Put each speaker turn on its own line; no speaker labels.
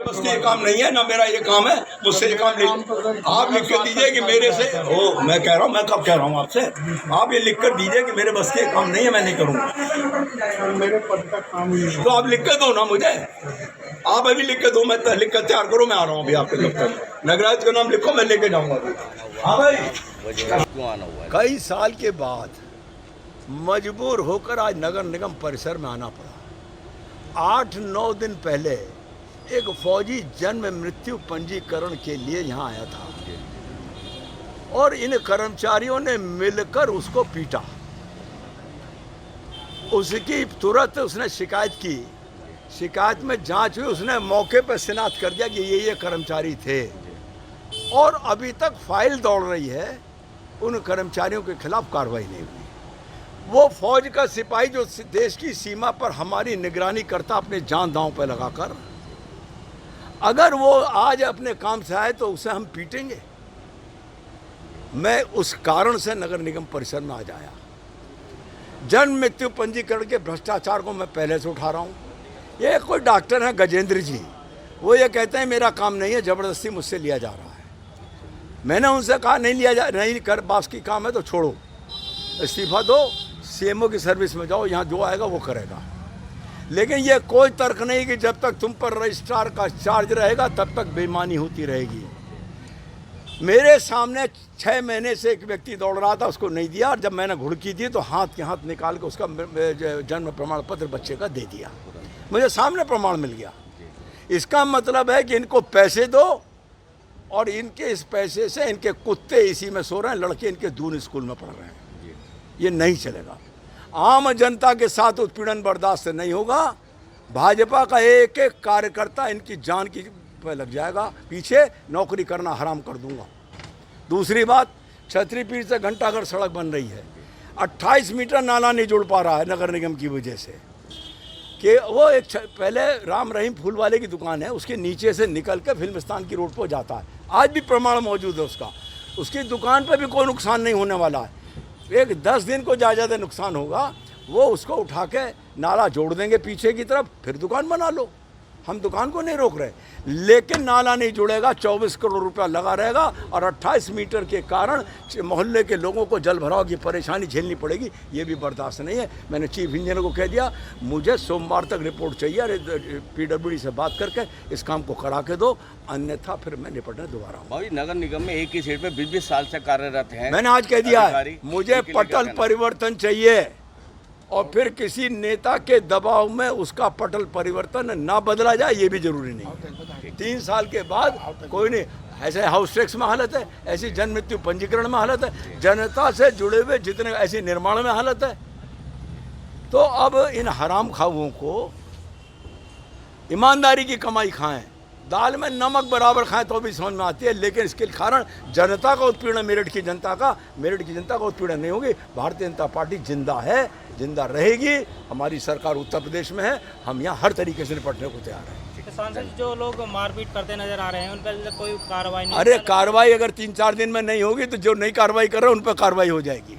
बस ये काम नहीं है ना, मेरा ये काम है, मुझसे ये काम नहीं। आप लिख कर दीजिए कि मेरे से हो, मैं कह रहा हूँ, मैं कब कह रहा हूँ आपसे, आप ये लिख कर दीजिए कि मेरे बस के काम नहीं है, मैं नहीं करूँगा।
मेरे पद का काम ही है।
तो आप लिख कर दो ना मुझे, आप अभी लिख कर दो, मैं लिख कर तैयार करो, मैं आ रहा हूँ अभी आपके दफ्तर। नगराज का नाम लिखो, मैं लेके जाऊँगा। हाँ भाई,
क्यों आना हुआ है?
कई साल के बाद मजबूर होकर आज नगर निगम परिसर में आना पड़ा। 8-9 दिन पहले एक फौजी जन्म मृत्यु पंजीकरण के लिए यहाँ आया था और इन कर्मचारियों ने मिलकर उसको पीटा। उसकी तुरंत उसने शिकायत की, शिकायत में जांच हुई, उसने मौके पर शिनाख्त कर दिया कि ये कर्मचारी थे और अभी तक फाइल दौड़ रही है, उन कर्मचारियों के खिलाफ कार्रवाई नहीं हुई। वो फौज का सिपाही जो देश की सीमा पर हमारी निगरानी करता अपने जान दांव पर लगाकर, अगर वो आज अपने काम से आए तो उसे हम पीटेंगे। मैं उस कारण से नगर निगम परिसर में आज आया। जन्म मृत्यु पंजीकरण के भ्रष्टाचार को मैं पहले से उठा रहा हूँ। ये कोई डॉक्टर हैं गजेंद्र जी, वो ये कहते हैं मेरा काम नहीं है, ज़बरदस्ती मुझसे लिया जा रहा है। मैंने उनसे कहा नहीं कर बास की काम है तो छोड़ो, इस्तीफा दो, सीएमओ की सर्विस में जाओ, यहाँ जो आएगा वो करेगा। लेकिन ये कोई तर्क नहीं कि जब तक तुम पर रजिस्ट्रार का चार्ज रहेगा तब तक बेईमानी होती रहेगी। मेरे सामने 6 महीने से एक व्यक्ति दौड़ रहा था, उसको नहीं दिया, और जब मैंने घुड़की दी तो हाथ के हाथ निकाल के उसका जन्म प्रमाण पत्र बच्चे का दे दिया। मुझे सामने प्रमाण मिल गया। इसका मतलब है कि इनको पैसे दो और इनके इस पैसे से इनके कुत्ते इसी में सो रहे हैं, लड़के इनके दून स्कूल में पढ़ रहे हैं। ये नहीं चलेगा। आम जनता के साथ उत्पीड़न बर्दाश्त नहीं होगा। भाजपा का एक एक कार्यकर्ता इनकी जान की पे लग जाएगा, पीछे नौकरी करना हराम कर दूंगा। दूसरी बात, छतरीपीर से घंटाघर सड़क बन रही है, 28 मीटर नाला नहीं जुड़ पा रहा है नगर निगम की वजह से। कि वो एक पहले राम रहीम फूल वाले की दुकान है, उसके नीचे से निकल कर फिल्मिस्तान की रोड पर जाता है, आज भी प्रमाण मौजूद है उसका। उसकी दुकान पर भी कोई नुकसान नहीं होने वाला है। एक 10 दिन को ज़्यादा नुकसान होगा, वो उसको उठा के नाला जोड़ देंगे पीछे की तरफ, फिर दुकान बना लो। हम दुकान को नहीं रोक रहे, लेकिन नाला नहीं जुड़ेगा, 24 करोड़ रुपया लगा रहेगा और 28 मीटर के कारण मोहल्ले के लोगों को जल भराव की परेशानी झेलनी पड़ेगी। ये भी बर्दाश्त नहीं है। मैंने चीफ इंजीनियर को कह दिया, मुझे सोमवार तक रिपोर्ट चाहिए, अरे PWD से बात करके इस काम को करा के दो, अन्यथा फिर मैं निपटने दोबारा हूँ।
भाई, नगर निगम में एक ही सीट पे 20-20 साल से कार्यरत हैं।
मैंने आज कह दिया है, मुझे पटल परिवर्तन चाहिए और फिर किसी नेता के दबाव में उसका पटल परिवर्तन ना बदला जाए, ये भी जरूरी नहीं। 3 साल के बाद कोई नहीं। ऐसे हाउस टैक्स में हालत है, ऐसी जन्म मृत्यु पंजीकरण में हालत है, जनता से जुड़े हुए जितने ऐसी निर्माण में हालत है। तो अब इन हराम खाओं को ईमानदारी की कमाई खाएं, दाल में नमक बराबर खाएं तो भी समझ में आती है, लेकिन इसके कारण जनता का उत्पीड़न, मेरठ की जनता का उत्पीड़न नहीं होगी। भारतीय जनता पार्टी जिंदा है, जिंदा रहेगी। हमारी सरकार उत्तर प्रदेश में है, हम यहाँ हर तरीके से निपटने को तैयार हैं।
सांसद जो लोग मारपीट करते नजर आ रहे हैं उन पर कोई कार्रवाई नहीं?
अरे कार्रवाई अगर 3-4 दिन में नहीं होगी तो जो नई कार्रवाई कर रहे हैं उन पर कार्रवाई हो जाएगी।